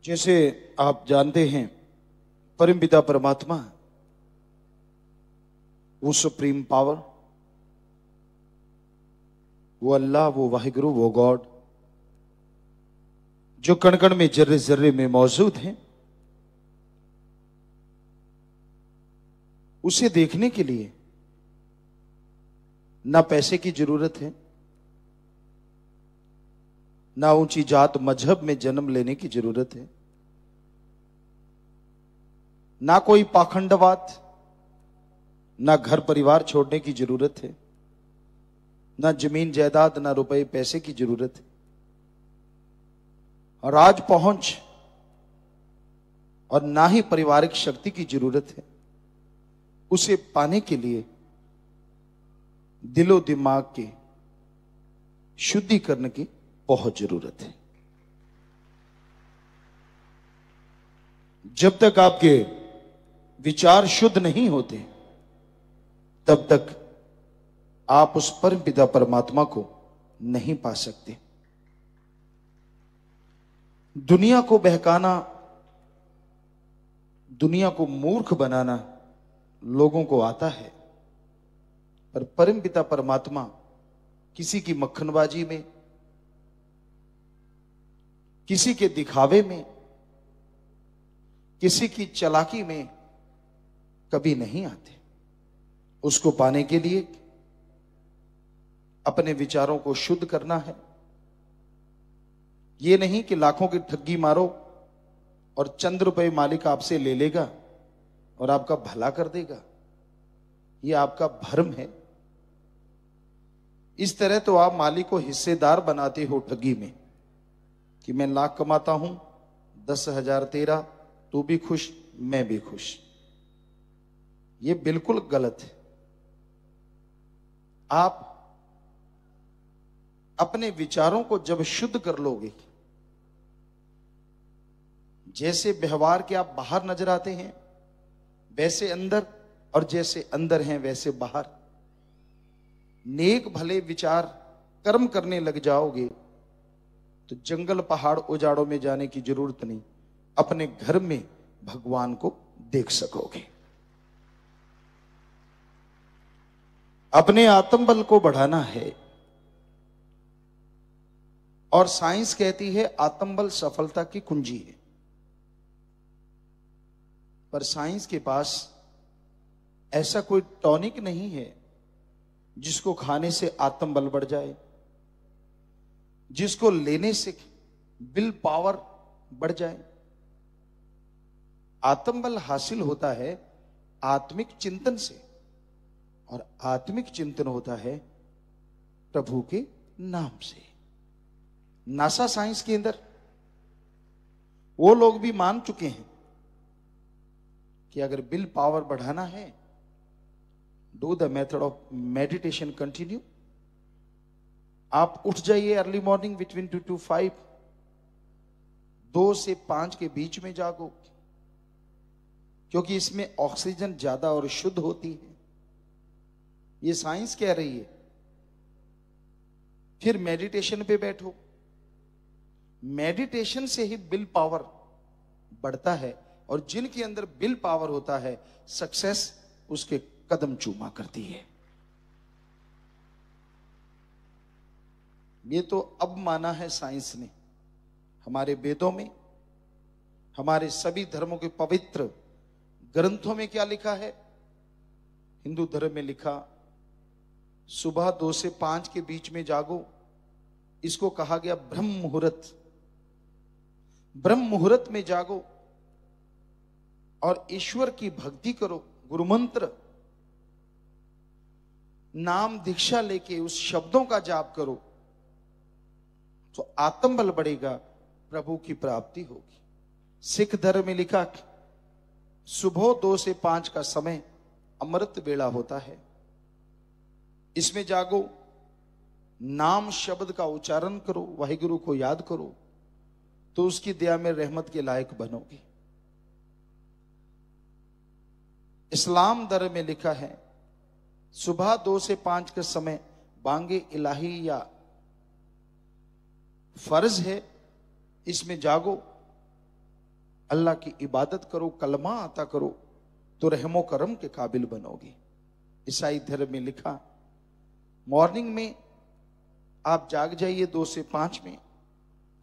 जैसे आप जानते हैं परमपिता परमात्मा, वो सुप्रीम पावर, वो अल्लाह, वो वाहिगुरु, वो गॉड, जो कण कण में जर्रे जर्रे में मौजूद हैं, उसे देखने के लिए ना पैसे की जरूरत है, ना ऊंची जात मजहब में जन्म लेने की जरूरत है, ना कोई पाखंडवाद, ना घर परिवार छोड़ने की जरूरत है, ना जमीन जायदाद, ना रुपए पैसे की जरूरत है। राज पहुंच और ना ही पारिवारिक शक्ति की जरूरत है। उसे पाने के लिए दिलो दिमाग के शुद्धिकरण की बहुत जरूरत है। जब तक आपके विचार शुद्ध नहीं होते, तब तक आप उस परमपिता परमात्मा को नहीं पा सकते। दुनिया को बहकाना, दुनिया को मूर्ख बनाना लोगों को आता है, पर परमपिता परमात्मा किसी की मक्खनबाजी में, किसी के दिखावे में, किसी की चालाकी में कभी नहीं आते। उसको पाने के लिए अपने विचारों को शुद्ध करना है। यह नहीं कि लाखों की ठगी मारो और चंद रुपए मालिक आपसे ले लेगा और आपका भला कर देगा। यह आपका भ्रम है। इस तरह तो आप मालिक को हिस्सेदार बनाते हो ठगी में, कि मैं लाख कमाता हूं, 10,000 तेरा, तू भी खुश मैं भी खुश। यह बिल्कुल गलत है। आप अपने विचारों को जब शुद्ध कर लोगे, जैसे व्यवहार के आप बाहर नजर आते हैं वैसे अंदर, और जैसे अंदर हैं वैसे बाहर, नेक भले विचार कर्म करने लग जाओगे तो जंगल पहाड़ उजाड़ों में जाने की जरूरत नहीं, अपने घर में भगवान को देख सकोगे। अपने आत्मबल को बढ़ाना है, और साइंस कहती है आत्मबल सफलता की कुंजी है। पर साइंस के पास ऐसा कोई टॉनिक नहीं है जिसको खाने से आत्मबल बढ़ जाए, जिसको लेने से विल पावर बढ़ जाए। आत्मबल हासिल होता है आत्मिक चिंतन से, और आत्मिक चिंतन होता है प्रभु के नाम से। नासा साइंस के अंदर वो लोग भी मान चुके हैं कि अगर विल पावर बढ़ाना है, do the method of meditation continue. आप उठ जाइए अर्ली मॉर्निंग बिटवीन 2 to 5, 2 से 5 के बीच में जागो, क्योंकि इसमें ऑक्सीजन ज्यादा और शुद्ध होती है। ये साइंस कह रही है। फिर मेडिटेशन पे बैठो। मेडिटेशन से ही विल पावर बढ़ता है, और जिनके अंदर विल पावर होता है, सक्सेस उसके कदम चूमा करती है। ये तो अब माना है साइंस ने। हमारे वेदों में, हमारे सभी धर्मों के पवित्र ग्रंथों में क्या लिखा है? हिंदू धर्म में लिखा, सुबह 2 से 5 के बीच में जागो। इसको कहा गया ब्रह्म मुहूर्त। ब्रह्म मुहूर्त में जागो और ईश्वर की भक्ति करो, गुरु मंत्र, नाम दीक्षा लेके उस शब्दों का जाप करो, तो आत्मबल बढ़ेगा, प्रभु की प्राप्ति होगी। सिख धर्म में लिखा, सुबह 2 से 5 का समय अमृत वेला होता है। इसमें जागो, नाम शब्द का उच्चारण करो, वाहिगुरु को याद करो, तो उसकी दया में रहमत के लायक बनोगे। इस्लाम धर्म में लिखा है, सुबह 2 से 5 का समय बांगे इलाही या फर्ज है, इसमें जागो अल्लाह की इबादत करो, कलमा आता करो, तो रहमो करम के काबिल बनोगे। ईसाई धर्म में लिखा, मॉर्निंग में आप जाग जाइए 2 से 5 में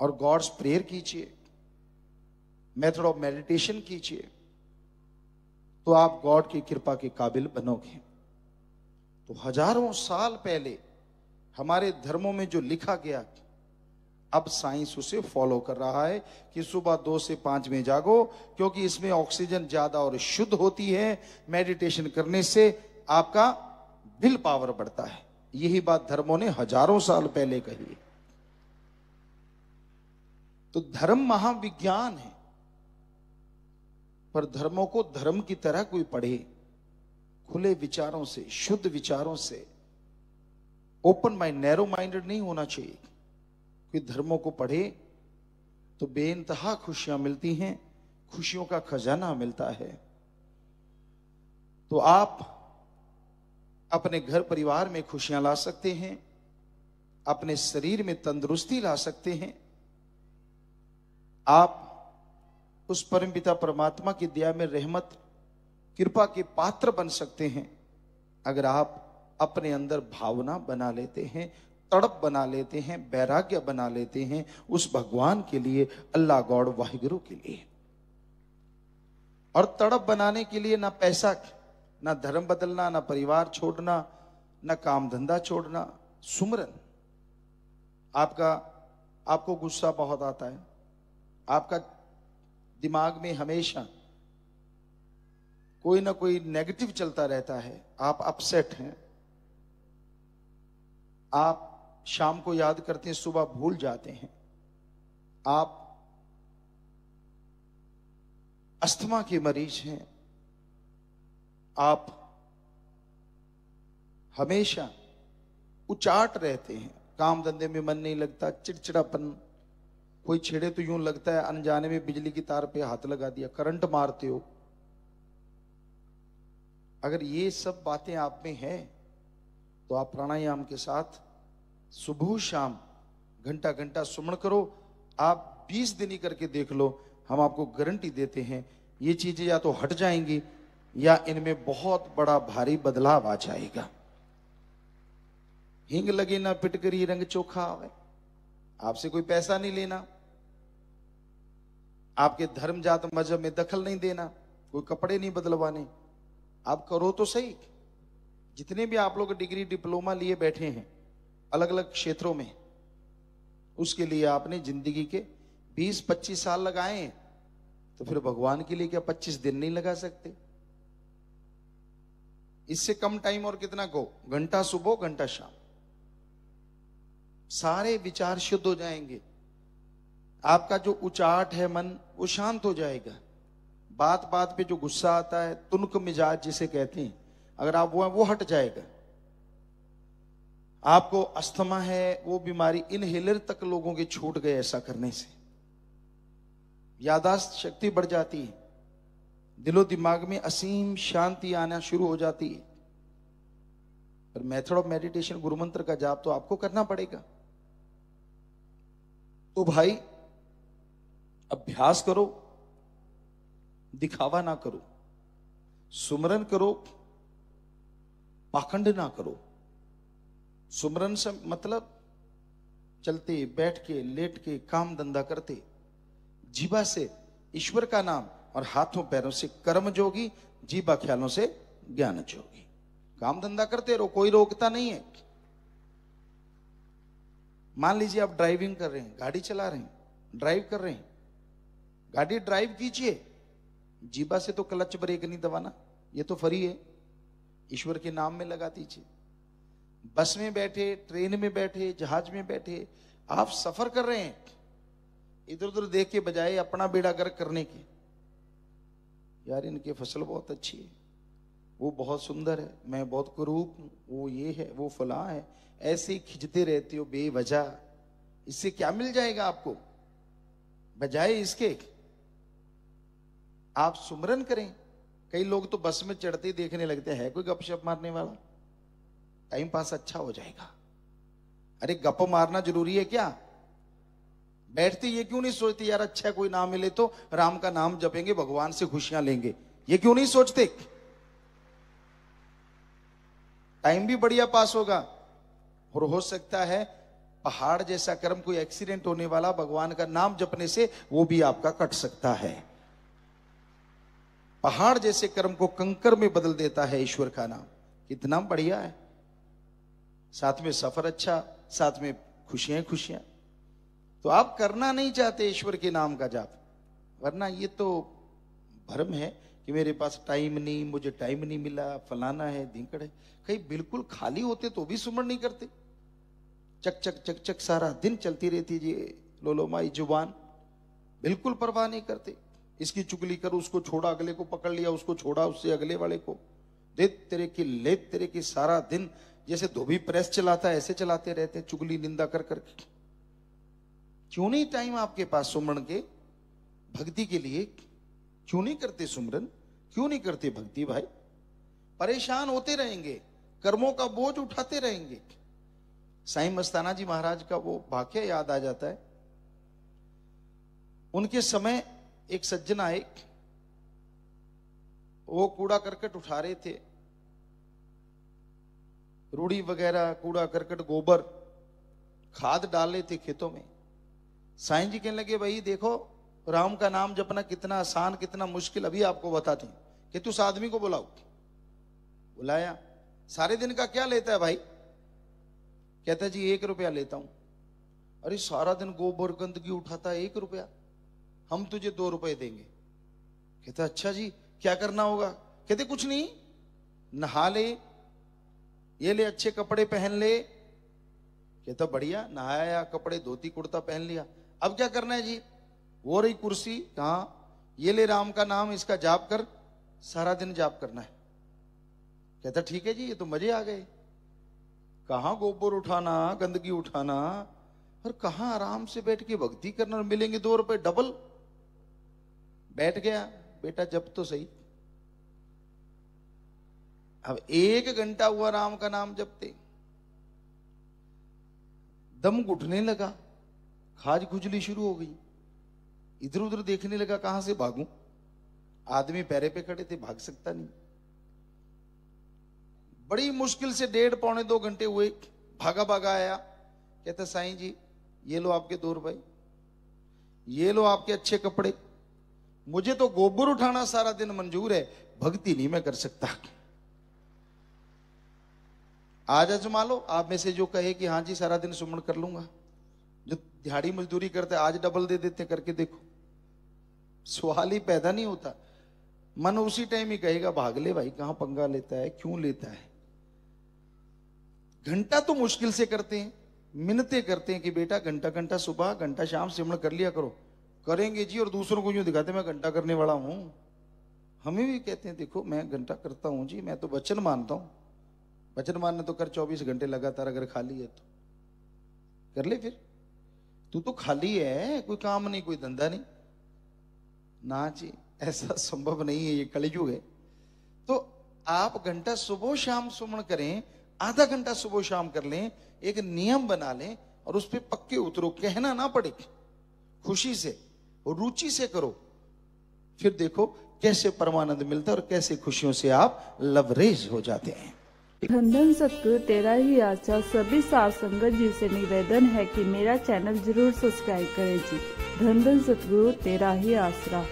और गॉड्स प्रेयर कीजिए, मेथड ऑफ मेडिटेशन कीजिए, तो आप गॉड की कृपा के काबिल बनोगे। तो हजारों साल पहले हमारे धर्मों में जो लिखा गया, अब साइंस उसे फॉलो कर रहा है कि सुबह 2 से 5 में जागो, क्योंकि इसमें ऑक्सीजन ज्यादा और शुद्ध होती है। मेडिटेशन करने से आपका विल पावर बढ़ता है। यही बात धर्मों ने हजारों साल पहले कही है। तो धर्म महाविज्ञान है, पर धर्मों को धर्म की तरह कोई पढ़े, खुले विचारों से, शुद्ध विचारों से, ओपन माइंड, नैरो माइंडेड नहीं होना चाहिए। कोई धर्मों को पढ़े तो बेइंतहा खुशियां मिलती हैं, खुशियों का खजाना मिलता है। तो आप अपने घर परिवार में खुशियां ला सकते हैं, अपने शरीर में तंदुरुस्ती ला सकते हैं। आप उस परमपिता परमात्मा की दया में रहमत कृपा के पात्र बन सकते हैं, अगर आप अपने अंदर भावना बना लेते हैं, तड़प बना लेते हैं, वैराग्य बना लेते हैं उस भगवान के लिए, अल्लाह गॉड वाहिगुरु के लिए। और तड़प बनाने के लिए ना पैसा, ना धर्म बदलना, ना परिवार छोड़ना, ना काम धंधा छोड़ना, सुमरन। आपको गुस्सा बहुत आता है, आपका दिमाग में हमेशा कोई ना कोई नेगेटिव चलता रहता है, आप अपसेट हैं, आप शाम को याद करते हैं, सुबह भूल जाते हैं, आप अस्थमा के मरीज हैं, आप हमेशा उचाट रहते हैं, काम धंधे में मन नहीं लगता, चिड़चिड़ापन, कोई छेड़े तो यूं लगता है अनजाने में बिजली की तार पे हाथ लगा दिया, करंट मारते हो। अगर ये सब बातें आप में है तो आप प्राणायाम के साथ सुबह शाम घंटा घंटा सुमन करो। आप 20 दिन ही करके देख लो, हम आपको गारंटी देते हैं ये चीजें या तो हट जाएंगी या इनमें बहुत बड़ा भारी बदलाव आ जाएगा। हिंग लगे ना पिटकरी रंग चोखा आवे। आपसे कोई पैसा नहीं लेना, आपके धर्म जात मजहब में दखल नहीं देना, कोई कपड़े नहीं बदलवाने, आप करो तो सही। जितने भी आप लोग डिग्री डिप्लोमा लिए बैठे हैं अलग अलग क्षेत्रों में, उसके लिए आपने जिंदगी के 20-25 साल लगाए, तो फिर भगवान के लिए क्या 25 दिन नहीं लगा सकते? इससे कम टाइम और कितना को, घंटा सुबह घंटा शाम, सारे विचार शुद्ध हो जाएंगे। आपका जो उचाट है मन, वो शांत हो जाएगा। बात बात पे जो गुस्सा आता है, तुनक मिजाज जिसे कहते हैं, अगर आप वो हट जाएगा। आपको अस्थमा है, वो बीमारी इनहेलर तक लोगों के छूट गए ऐसा करने से। यादाश्त शक्ति बढ़ जाती है, दिलो दिमाग में असीम शांति आना शुरू हो जाती है। पर मेथड ऑफ मेडिटेशन, गुरु मंत्र का जाप तो आपको करना पड़ेगा। तो भाई अभ्यास करो, दिखावा ना करो, सुमरन करो, पाखंड ना करो। सुमरन से मतलब चलते बैठ के लेट के काम धंधा करते, जीवा से ईश्वर का नाम और हाथों पैरों से कर्म जोगी, जीवा ख्यालों से ज्ञान जोगी। काम धंधा करते रहो, कोई रोकता नहीं है। मान लीजिए आप ड्राइविंग कर रहे हैं, गाड़ी चला रहे हैं, ड्राइव कर रहे हैं, गाड़ी ड्राइव कीजिए, जीवा से तो क्लच ब्रेक नहीं दबाना, ये तो फ्री है, ईश्वर के नाम में लगा दीजिए। बस में बैठे, ट्रेन में बैठे, जहाज में बैठे, आप सफर कर रहे हैं, इधर उधर देख के बजाय अपना बेड़ा गर्क करने के, यार इनकी फसल बहुत अच्छी है, वो बहुत सुंदर है, मैं बहुत कुरूप हूं, वो ये है, वो फला है, ऐसे ही खिंचते रहते हो बेवजह। इससे क्या मिल जाएगा आपको? बजाय इसके आप सुमरन करें। कई लोग तो बस में चढ़ते ही देखने लगते हैं, कोई गपशप मारने वाला, टाइम पास अच्छा हो जाएगा। अरे गप मारना जरूरी है क्या? बैठते ये क्यों नहीं सोचते यार अच्छा कोई नाम मिले तो राम का नाम जपेंगे, भगवान से खुशियां लेंगे, ये क्यों नहीं सोचते? टाइम भी बढ़िया पास होगा और हो सकता है पहाड़ जैसा कर्म, कोई एक्सीडेंट होने वाला, भगवान का नाम जपने से वो भी आपका कट सकता है। पहाड़ जैसे कर्म को कंकर में बदल देता है ईश्वर का नाम। कितना बढ़िया है। साथ में सफर अच्छा, साथ में खुशियां खुशियां। तो आप करना नहीं चाहते ईश्वर के नाम का जाप, वरना ये तो भ्रम है कि मेरे पास टाइम नहीं, मुझे टाइम नहीं मिला, फलाना है, धिंकड़ है। कहीं बिल्कुल खाली होते तो भी सुमरण नहीं करते। चक चक चक चक सारा दिन चलती रहती जी लोलोमाई जुबान, बिल्कुल परवाह नहीं करते। इसकी चुगली कर, उसको छोड़ा, अगले को पकड़ लिया, उसको छोड़ा, उससे अगले वाले को दे तेरे की ले तेरे की, सारा दिन जैसे धोबी प्रेस चलाता है ऐसे चलाते रहते, चुगली निंदा कर करके। क्यों नहीं टाइम आपके पास सुमरण के, भक्ति के लिए? क्यों नहीं करते सुमरन, क्यों नहीं करते भक्ति भाई? परेशान होते रहेंगे, कर्मों का बोझ उठाते रहेंगे। साईं मस्ताना जी महाराज का वो वाक्य याद आ जाता है। उनके समय एक सज्जन आए, वो कूड़ा करकट उठा रहे थे, रूढ़ी वगैरह, कूड़ा करकट, गोबर, खाद डाल रहे थे खेतों में। साईं जी कहने लगे भाई देखो राम का नाम जपना कितना आसान, कितना मुश्किल, अभी आपको बताते हैं कि तू उस आदमी को बुलाओ। बुलाया, सारे दिन का क्या लेता है भाई? कहता है जी 1 रुपया लेता हूं। अरे सारा दिन गोबर गंदगी उठाता है, 1 रुपया, हम तुझे 2 रुपए देंगे। कहता अच्छा जी क्या करना होगा? कहते कुछ नहीं, नहा ले, ये ले अच्छे कपड़े पहन ले। कहता बढ़िया, नहाया, कपड़े धोती कुर्ता पहन लिया, अब क्या करना है जी? वो रही कुर्सी, कहाँ, ये ले राम का नाम, इसका जाप कर, सारा दिन जाप करना है। कहता ठीक है जी, ये तो मजे आ गए। कहां गोबर उठाना, गंदगी उठाना, और कहां आराम से बैठ के भक्ति करना, और मिलेंगे 2 रुपए डबल। बैठ गया, बेटा जब तो सही। अब 1 घंटा हुआ राम का नाम जपते, दम घुटने लगा, खाज खुजली शुरू हो गई, इधर उधर देखने लगा कहां से भागूं। आदमी पैरे पे खड़े थे, भाग सकता नहीं। बड़ी मुश्किल से 1.5 पौने 2 घंटे हुए, भागा भागा आया। कहता साईं जी ये लो आपके 2 रुपए, ये लो आपके अच्छे कपड़े, मुझे तो गोबर उठाना सारा दिन मंजूर है, भक्ति नहीं मैं कर सकता। आज आजमा लो, आप में से जो कहे कि हाँ जी सारा दिन सुमरण कर लूंगा। जो दिहाड़ी मजदूरी करते आज डबल दे देते, करके देखो, सवाल ही पैदा नहीं होता। मन उसी टाइम ही कहेगा भाग ले भाई, कहां पंगा लेता है, क्यों लेता है। घंटा तो मुश्किल से करते हैं, मिन्नतें करते हैं कि बेटा घंटा घंटा सुबह, घंटा शाम सिमरण कर लिया करो। करेंगे जी, और दूसरों को यूं दिखाते मैं घंटा करने वाला हूं। हमें भी कहते हैं देखो मैं घंटा करता हूं जी, मैं तो वचन मानता हूं। वचन मानने तो कर 24 घंटे लगातार, अगर खाली है तो कर ले। फिर तू तो खाली है, कोई काम नहीं, कोई धंधा नहीं ना जी, ऐसा संभव नहीं है, ये कलयुग है। तो आप घंटा सुबह शाम सुमरण करें, आधा घंटा सुबह शाम कर लें, एक नियम बना लें और उस पर पक्के उतरो, कहना ना पड़े, खुशी से और रुचि से करो। फिर देखो कैसे परमानंद मिलता है और कैसे खुशियों से आप लवरेज हो जाते हैं। धन धन सतगुरु तेरा ही आसरा। सभी साध संगत जी से निवेदन है कि मेरा चैनल जरूर सब्सक्राइब करें जी। धन धन सतगुरु तेरा ही आसरा।